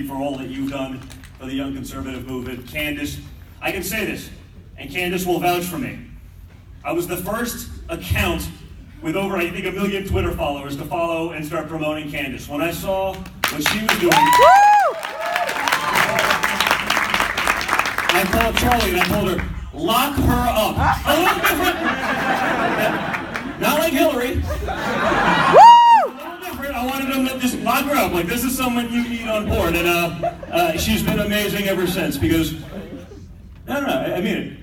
for all that you've done for the young conservative movement. Candace, I can say this, and Candace will vouch for me. I was the first account with over, I think, 1 million Twitter followers to follow and start promoting Candace. When I saw what she was doing, I called Charlie and I told her, lock her up. A little different. Not like Hillary. I wanted them to just lock her up. Like, this is someone you need on board. And she's been amazing ever since because, I mean,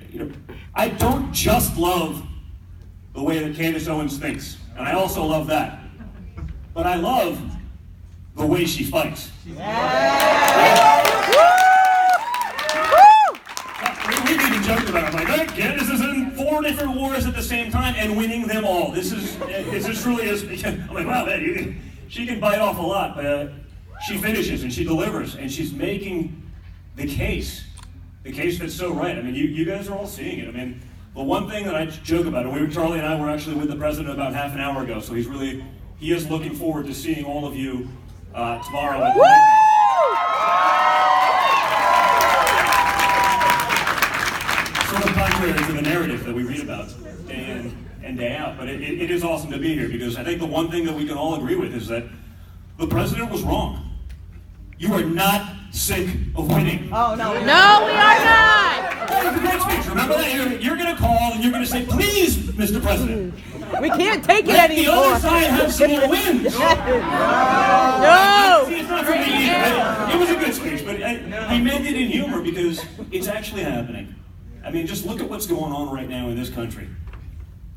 I don't just love the way that Candace Owens thinks. And I also love that. But I love the way she fights. We've even joked about it. I'm like, hey, Candace is in 4 different wars at the same time and winning them all. This truly is. I'm like, wow, man, she can bite off a lot, but she finishes and she delivers, and she's making the case that's so right. I mean, you guys are all seeing it. I mean, the one thing that I joke about, and Charlie and I were actually with the president about half an hour ago, so he is looking forward to seeing all of you tomorrow at the White House. Sort of contrary to the narrative that we read about day in and day out, but it is awesome to be here because I think the one thing that we can all agree with is that the president was wrong. You are not sick of winning. Oh, no. No, we are not. That was a great speech. Remember that? You're going to call and you're going to say, please, Mr. President. We can't take it Let anymore. the other side have some more wins. No. See, it's not for me either. It was a good speech, but he meant it in humor because it's actually happening. I mean, just look at what's going on right now in this country.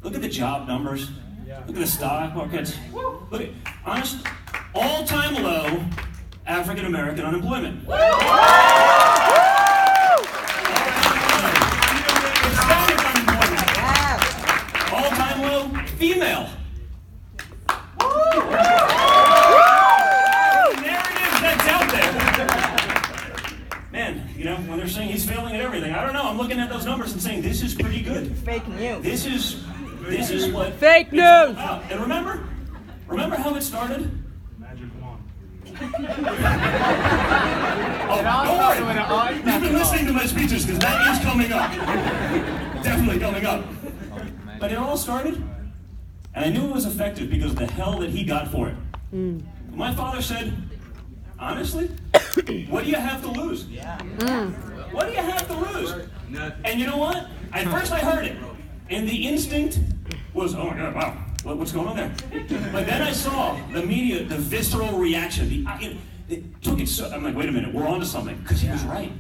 Look at the job numbers. Look at the stock markets. Look at, honest, all-time low African American unemployment. Hispanic unemployment. All-time low female. Narrative that's out there. Man, when they're saying he's failing at everything, I don't know. I'm looking at those numbers and saying this is pretty good. Fake news. This is what Fake news. all about. And remember how it started? Magic wand. Don't worry. You've been listening to my speeches because that is coming up. Definitely coming up. But it all started, and I knew it was effective because of the hell that he got for it. My father said, honestly, what do you have to lose? What do you have to lose? And you know what? At first I heard it, and the instinct was, oh my God, wow, what's going on there? But then I saw the media, the visceral reaction. It took it so, I'm like, wait a minute, we're onto something, because he was right.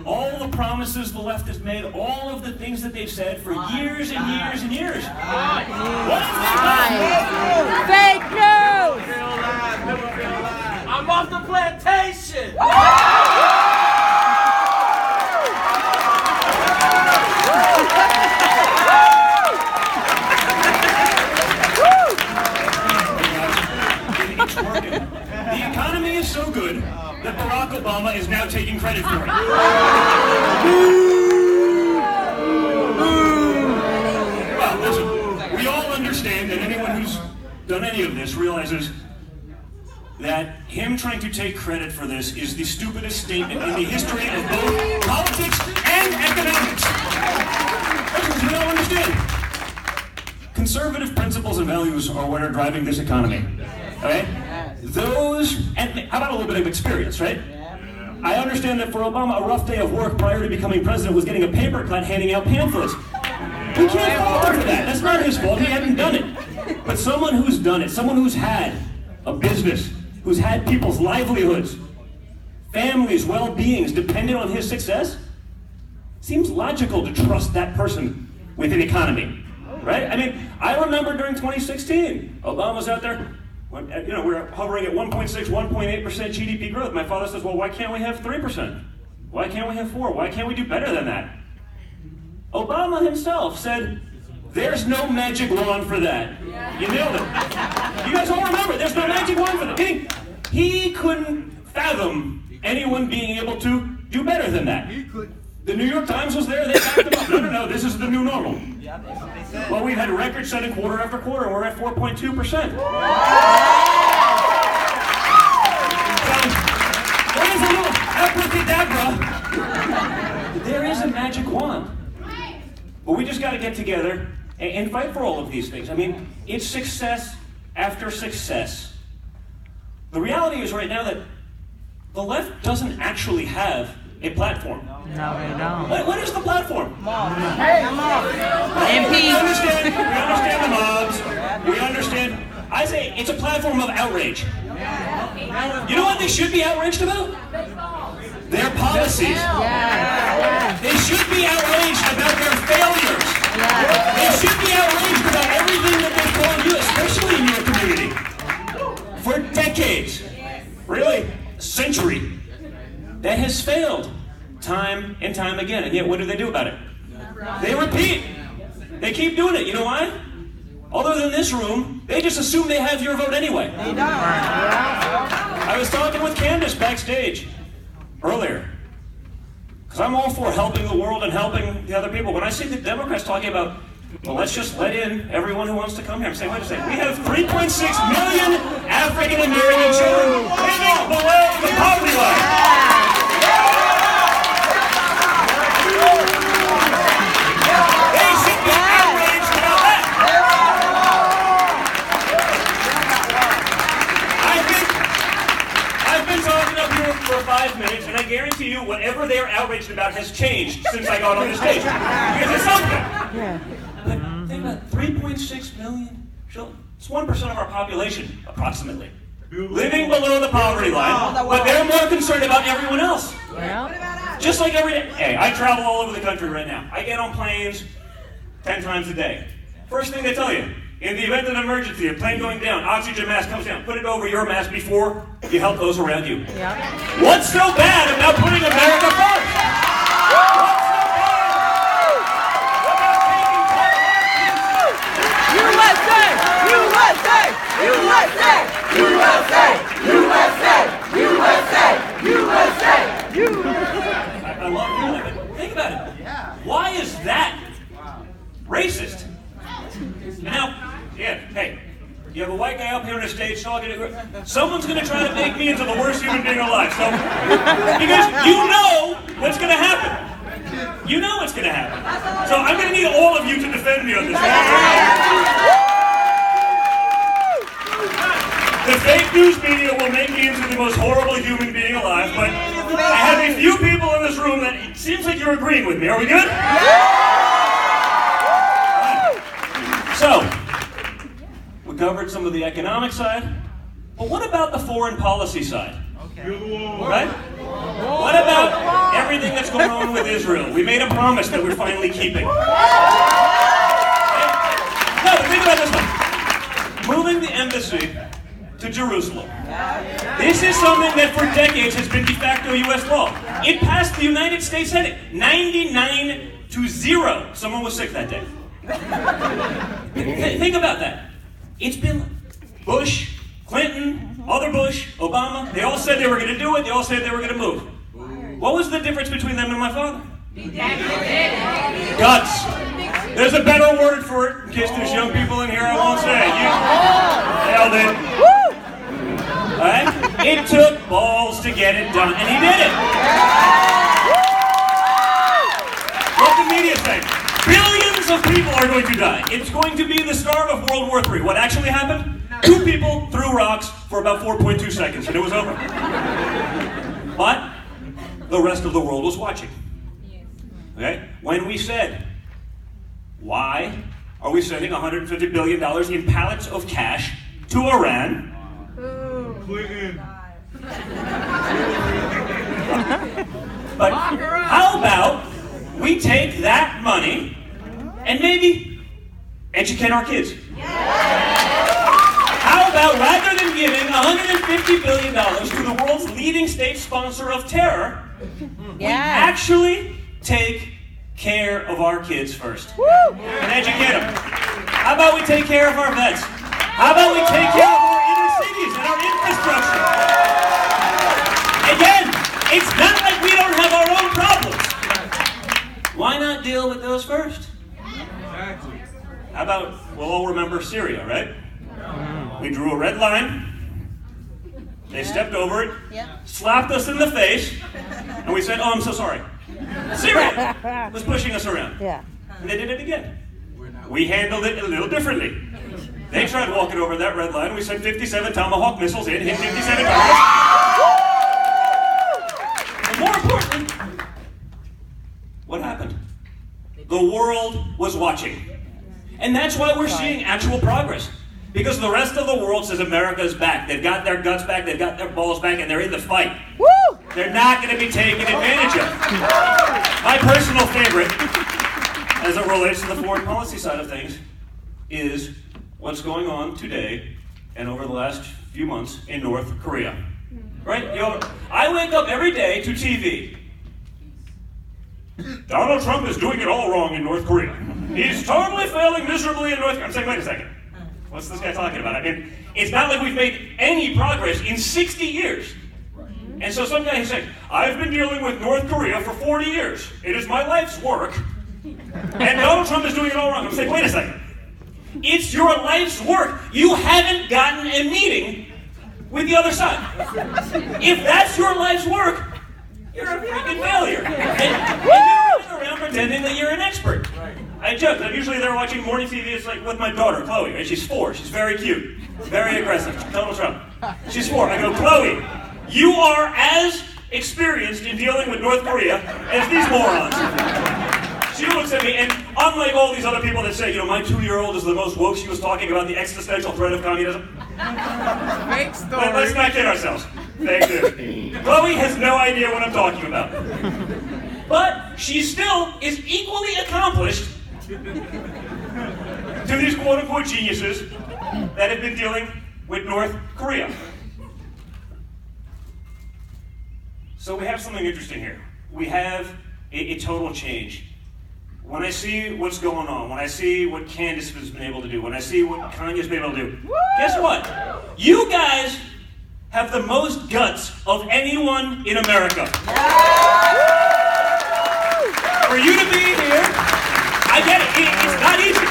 All the promises the left has made, all of the things that they've said for years and years and years. What have they done? Fake news. I'm off the plantation! It's working. The economy is so good that Barack Obama is now taking credit for it. Well, listen, we all understand that anyone who's done any of this realizes that him trying to take credit for this is the stupidest statement in the history of both politics and economics. Listen, you don't understand. Conservative principles and values are what are driving this economy. Okay? Those, and how about a little bit of experience, right? I understand that for Obama, a rough day of work prior to becoming president was getting a paper cut handing out pamphlets. We can't fault him for that. That's not his fault. He hadn't done it. But someone who's done it, someone who's had a business, who's had people's livelihoods, families, well-beings dependent on his success, seems logical to trust that person with an economy, right? I mean, I remember during 2016, Obama's out there, we were hovering at 1.6, 1.8% GDP growth. My father says, well, why can't we have 3%? Why can't we have 4%? Why can't we do better than that? Obama himself said, there's no magic wand for that. You nailed it. You guys all remember, there's no magic wand for that. He couldn't fathom anyone being able to do better than that. The New York Times was there, they backed him up. No, this is the new normal. Well, we've had record-setting quarter after quarter, and we're at 4.2%. What abracadabra. There is a magic wand. But we just got to get together and fight for all of these things. I mean, it's success after success. The reality is right now that the left doesn't actually have a platform. No, they don't. What is the platform? MP. We understand the mobs. We understand. I say it's a platform of outrage. You know what they should be outraged about? Their policies. They should be outraged about their failures. They should be outraged about everything that they've told you, especially in your community. For decades, really a century, that has failed time and time again. And yet what do they do about it? They repeat. They keep doing it. You know why? Other than this room, they just assume they have your vote anyway. I was talking with Candace backstage earlier, because I'm all for helping the world and helping the other people. When I see the Democrats talking about, well, let's just let in everyone who wants to come here, I'm saying, wait a second, we have 3.6 million African American children living below the poverty line. They should be outraged about that. I've been talking up here for 5 minutes, and I guarantee you whatever they're outraged about has changed since I got on this stage. Because it's something. But think about 3.6 million children. It's 1% of our population, approximately, living below the poverty line, but they're more concerned about everyone else. Just like every day. Hey, I travel all over the country right now. I get on planes 10 times a day. First thing they tell you, in the event of an emergency, a plane going down, oxygen mask comes down, put it over your mask before you help those around you. What's so bad about putting America first? I love doing it, but think about it. Why is that racist? Now, hey, you have a white guy up here on the stage talking to someone's going to try to make me into the worst human being alive. So, because you know what's going to happen. You know what's going to happen. So I'm going to need all of you to defend me on this. The fake news media will make me into the most horrible human being alive, but I have a few people in this room that it seems like you're agreeing with me. Are we good? So, we covered some of the economic side, but what about the foreign policy side? Right? What about everything that's going on with Israel? We made a promise that we're finally keeping. No, but think about this one. Moving the embassy to Jerusalem. This is something that for decades has been de facto U.S. law. It passed the United States Senate 99-0. Someone was sick that day. Think about that. It's been Bush, Clinton, other Bush, Obama. They all said they were going to do it. They all said they were going to move. What was the difference between them and my father? Guts. There's a better word for it. In case there's young people in here, I won't say. You nailed it. All right? It took balls to get it done, and he did it. What the media say? Billions of people are going to die. It's going to be the start of World War III. What actually happened? 2 people threw rocks for about 4.2 seconds, and it was over. But the rest of the world was watching. Okay? When we said, why are we sending $150 billion in pallets of cash to Iran? But how about we take that money and maybe educate our kids? How about rather than giving $150 billion to the world's leading state sponsor of terror, we actually take care of our kids first and educate them? How about we take care of our vets? How about we take care of our inner cities and our infrastructure? Again, it's not like we don't have our own problems. Why not deal with those first? How about, we'll all remember Syria, right? We drew a red line. They stepped over it, slapped us in the face, And we said, oh, I'm so sorry. Syria was pushing us around. Yeah. And they did it again. We handled it a little differently. They tried walking over that red line. We sent 57 Tomahawk missiles in, hit 57 targets. And more importantly, what happened? The world was watching. And that's why we're seeing actual progress. Because the rest of the world says America's back. They've got their guts back, they've got their balls back, and they're in the fight. Woo! They're not going to be taken advantage of. My personal favorite, as it relates to the foreign policy side of things, is what's going on today and over the last few months in North Korea. Right? I wake up every day to TV. Donald Trump is doing it all wrong in North Korea. He's totally failing miserably in North Korea. I'm saying, wait a second. What's this guy talking about? I mean, it's not like we've made any progress in 60 years. And so some guy is saying, I've been dealing with North Korea for 40 years. It is my life's work. And Donald Trump is doing it all wrong. I'm saying, wait a second. It's your life's work. You haven't gotten a meeting with the other side. If that's your life's work, you're a freaking failure. And you're running around pretending that you're an expert. I joke. I'm usually there watching morning TV. It's like with my daughter, Chloe. Right? She's 4. She's very cute. Very aggressive. Donald Trump. She's 4. I go, Chloe, you are as experienced in dealing with North Korea as these morons. She looks at me, and unlike all these other people that say, my 2-year-old is the most woke, she was talking about the existential threat of communism. Fake story. Let's not kid ourselves. Fake news. Chloe has no idea what I'm talking about. But she still is equally accomplished to these quote-unquote geniuses that have been dealing with North Korea. So we have something interesting here. We have a total change. When I see what's going on, when I see what Candace has been able to do, when I see what Kanye's been able to do, guess what? You guys have the most guts of anyone in America. For you to be here, I get it. It's not easy.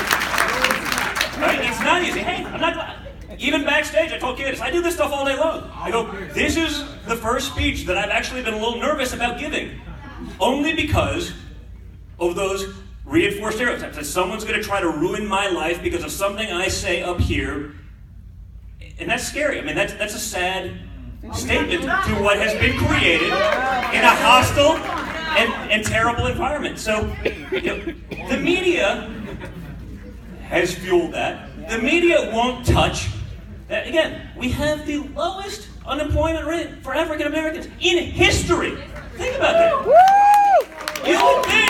Right? It's not easy. Hey, I'm not. Even backstage, I told Candace, I do this stuff all day long. I go, this is the first speech that I've actually been a little nervous about giving, only because of those reinforced stereotypes that someone's going to try to ruin my life because of something I say up here, and that's scary. I mean, that's a sad statement to what has been created in a hostile and terrible environment. So, the media has fueled that. The media won't touch that. Again, we have the lowest unemployment rate for African Americans in history. Think about that. You would think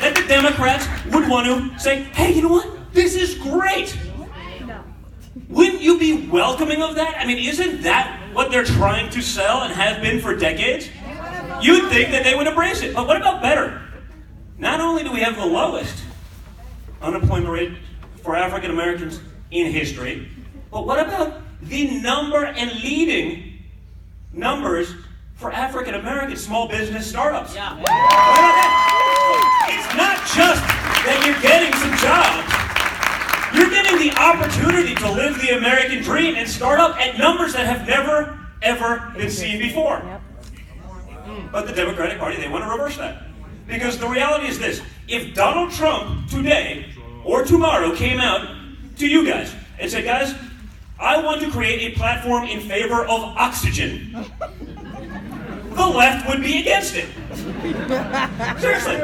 that the Democrats would want to say, hey, you know what? This is great. Wouldn't you be welcoming of that? I mean, isn't that what they're trying to sell and have been for decades? You'd think that they would embrace it. But what about better? Not only do we have the lowest unemployment rate for African Americans in history, but what about the number and leading numbers for African American small business startups? Yeah. What about that? It's not just that you're getting some jobs. You're getting the opportunity to live the American dream and start up at numbers that have never, ever been seen before. But the Democratic Party, they want to reverse that. Because the reality is this: if Donald Trump today or tomorrow came out to you guys and said, guys, I want to create a platform in favor of oxygen, the left would be against it. Seriously.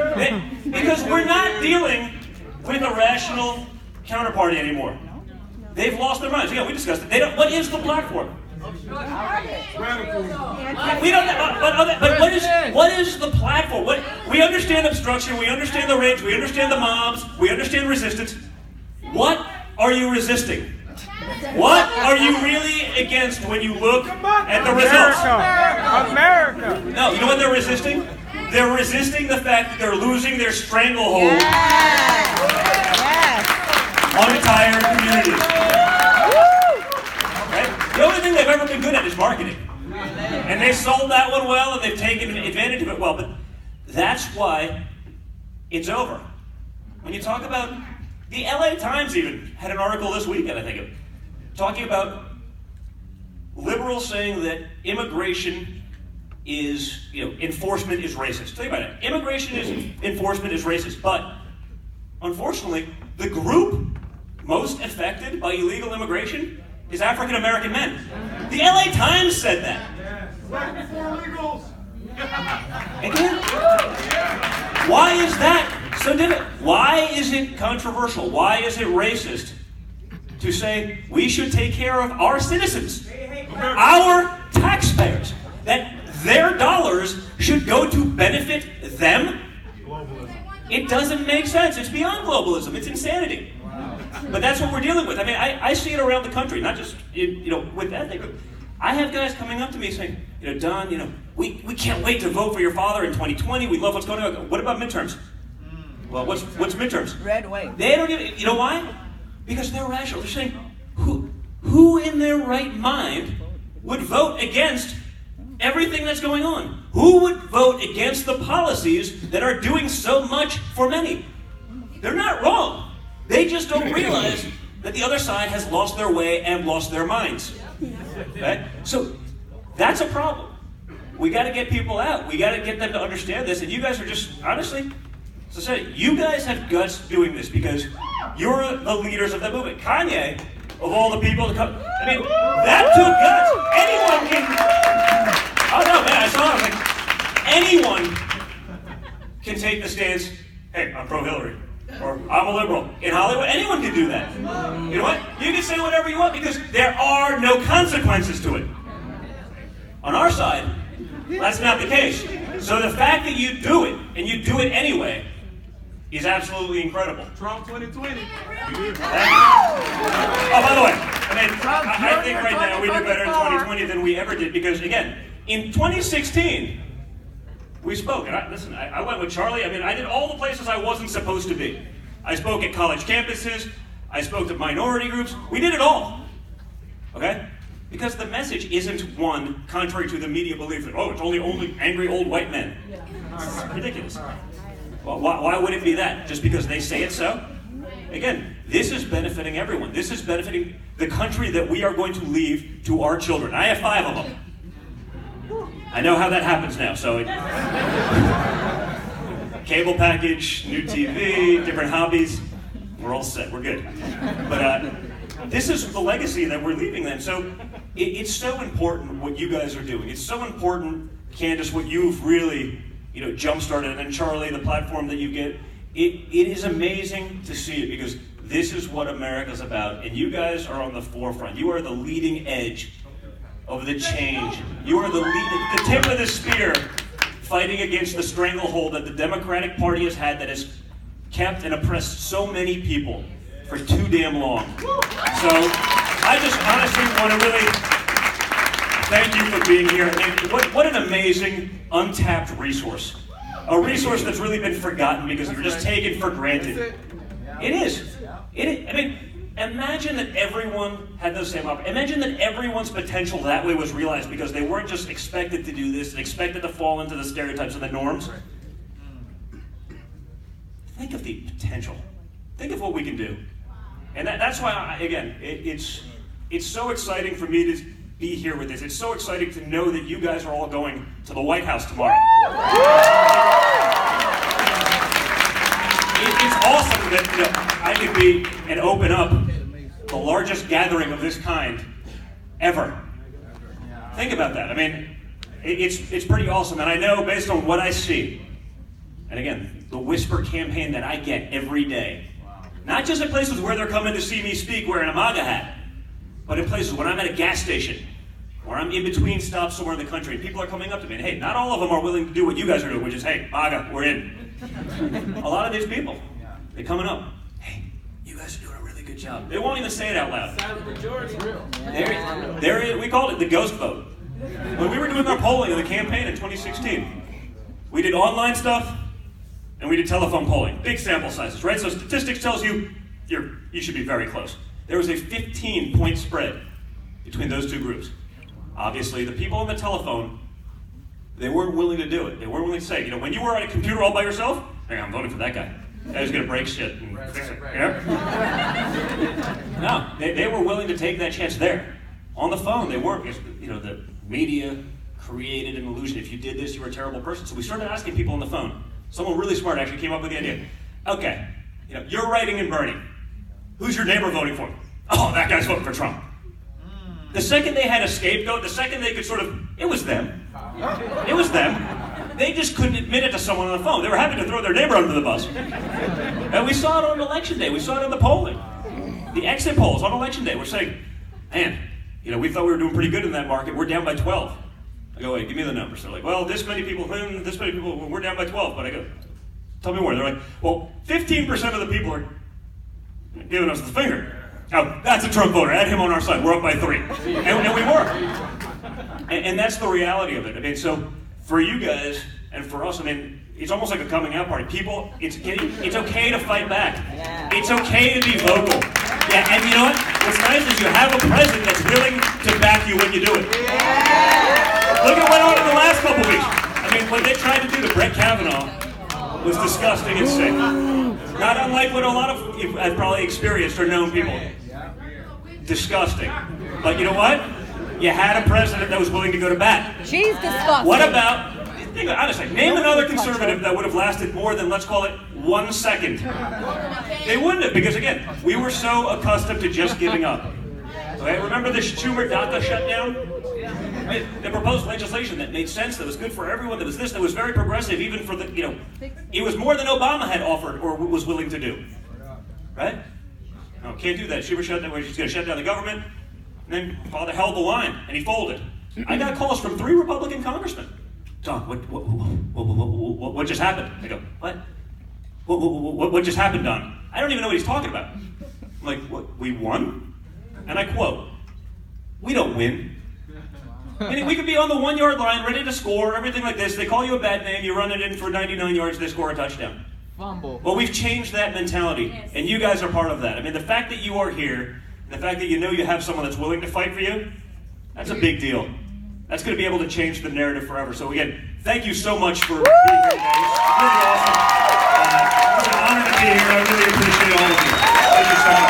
Because we're not dealing with a rational counterparty anymore. They've lost their minds. Yeah, we discussed it. What is the platform? We don't. But what is the platform? We understand obstruction. We understand the rage. We understand the mobs. We understand resistance. What are you resisting? What are you really against when you look at the results? America. No, you know what they're resisting? They're resisting the fact that they're losing their stranglehold on entire communities. Right? The only thing they've ever been good at is marketing. And they sold that one well, and they've taken advantage of it well. But that's why it's over. When you talk about, the LA Times even had an article this weekend, I think, talking about liberals saying that immigration is, enforcement is racist. Think about it. Immigration enforcement is racist, but unfortunately, the group most affected by illegal immigration is African American men. The LA Times said that. Right before illegals. Again, why is that so different? Why is it controversial? Why is it racist to say we should take care of our citizens, our taxpayers, that their dollars should go to benefit them? Globalism. It doesn't make sense. It's beyond globalism. It's insanity. But that's what we're dealing with. I mean, I see it around the country, not just with ethnic groups. I have guys coming up to me saying, Don, we can't wait to vote for your father in 2020. We love what's going on. What about midterms? Well, what's midterms? Red wave. They don't give it. You know why? Because they're rational. They're saying, who in their right mind would vote against everything that's going on? Who would vote against the policies that are doing so much for many? They're not wrong. They just don't realize that the other side has lost their way and lost their minds. Okay? So that's a problem. We got to get people out. We got to get them to understand this. And you guys are just, honestly, as I said, you guys have guts doing this because you're the leaders of the movement. Kanye, of all the people that come, I mean, that took guts. Anyone can, oh no, man, I saw it. I was like, anyone can take the stance, hey, I'm pro-Hillary. Or I'm a liberal. In Hollywood, anyone can do that. You know what? You can say whatever you want because there are no consequences to it. On our side, that's not the case. So the fact that you do it, and you do it anyway, is absolutely incredible. Trump 2020. Oh, by the way, I think right now we do better in 2020 than we ever did because, again, in 2016, we spoke, and I went with Charlie. I did all the places I wasn't supposed to be. I spoke at college campuses. I spoke to minority groups. We did it all. Okay? Because the message isn't one, contrary to the media belief that, it's only angry old white men. It's ridiculous. Well, why would it be that? Just because they say it so? Again, this is benefiting everyone. This is benefiting the country that we are going to leave to our children. I have 5 of them. I know how that happens now, so cable package, new TV, different hobbies, we're all set, we're good. But this is the legacy that we're leaving them. So it's so important what you guys are doing. It's so important, Candace, what you've really jump-started, and Charlie, the platform that you get. It is amazing to see it because this is what America's about, and you guys are on the forefront. You are the leading edge of the change. You are the tip of the spear fighting against the stranglehold that the Democratic Party has had that has kept and oppressed so many people for too damn long. So I just honestly want to really thank you for being here. And what an amazing, untapped resource. A resource that's really been forgotten because you're just taken for granted. It is. Imagine that everyone had the same opportunity. Imagine that everyone's potential that way was realized because they weren't just expected to do this and expected to fall into the stereotypes and the norms. Think of the potential. Think of what we can do. And that's why, it's so exciting for me to be here with this. It's so exciting to know that you guys are all going to the White House tomorrow. It's awesome that I could be and open up the largest gathering of this kind ever. Think about that. It's pretty awesome. And I know based on what I see, and again, the whisper campaign that I get every day, not just at places where they're coming to see me speak wearing a MAGA hat, but in places when I'm at a gas station, or I'm in between stops somewhere in the country, and people are coming up to me, and hey, not all of them are willing to do what you guys are doing, which is, hey, MAGA, we're in. A lot of these people, they're coming up, hey, you guys are doing a really good job. They won't even say it out loud. Silent majority. We called it the ghost vote. When we were doing our polling of the campaign in 2016, we did online stuff, and we did telephone polling. Big sample sizes, right? So statistics tells you you should be very close. There was a 15-point spread between those two groups. Obviously, the people on the telephone, they weren't willing to do it. They weren't willing to say, when you were on a computer all by yourself, hey, I'm voting for that guy. That was going to break shit and fix it. No, they were willing to take that chance there. On the phone, they weren't. The media created an illusion. If you did this, you were a terrible person. So we started asking people on the phone. Someone really smart actually came up with the idea. Okay, you're writing in Bernie. Who's your neighbor voting for? Oh, that guy's voting for Trump. The second they had a scapegoat, the second they could it was them. It was them. They just couldn't admit it to someone on the phone. They were happy to throw their neighbor under the bus. And we saw it on election day. We saw it in the polling. The exit polls on election day were saying, man, we thought we were doing pretty good in that market. We're down by 12. I go, wait, give me the numbers. They're like, well, this many people, we're down by 12. But I go, tell me more. They're like, well, 15% of the people are giving us the finger. Now, that's a Trump voter. Add him on our side. We're up by 3. And we were. And that's the reality of it. I mean, so for you guys and for us, it's almost like a coming out party. People, it's okay to fight back. Yeah. It's okay to be vocal. Yeah, and you know what? What's nice is you have a president that's willing to back you when you do it. Yeah. Look at what went on in the last couple weeks. What they tried to do to Brett Kavanaugh was disgusting and sick. Not unlike what a lot of you have probably experienced or known people. Disgusting. But you know what? You had a president that was willing to go to bat. She's disgusting. What about, honestly, name another conservative that would have lasted more than, let's call it, 1 second. They wouldn't have, because again, we were so accustomed to just giving up. Okay, remember the Schumer DACA shutdown? The proposed legislation that made sense, that was good for everyone, that was very progressive, even for it was more than Obama had offered or was willing to do. Right? No, can't do that. Schumer shut down, he's going to shut down the government, and then Father held the line, and he folded. I got calls from 3 Republican congressmen. John, what just happened? I go, what? What just happened, Don? I don't even know what he's talking about. I'm like, what, we won? And I quote, we don't win. We could be on the 1-yard line, ready to score, everything like this. They call you a bad name, you run it in for 99 yards, they score a touchdown. Fumble. Well, we've changed that mentality, and you guys are part of that. The fact that you are here, the fact that you know you have someone that's willing to fight for you, that's a big deal. That's going to be able to change the narrative forever. So again, thank you so much for being here today. It's really awesome. It's an honor to be here. I really appreciate all of you. Thank you so much.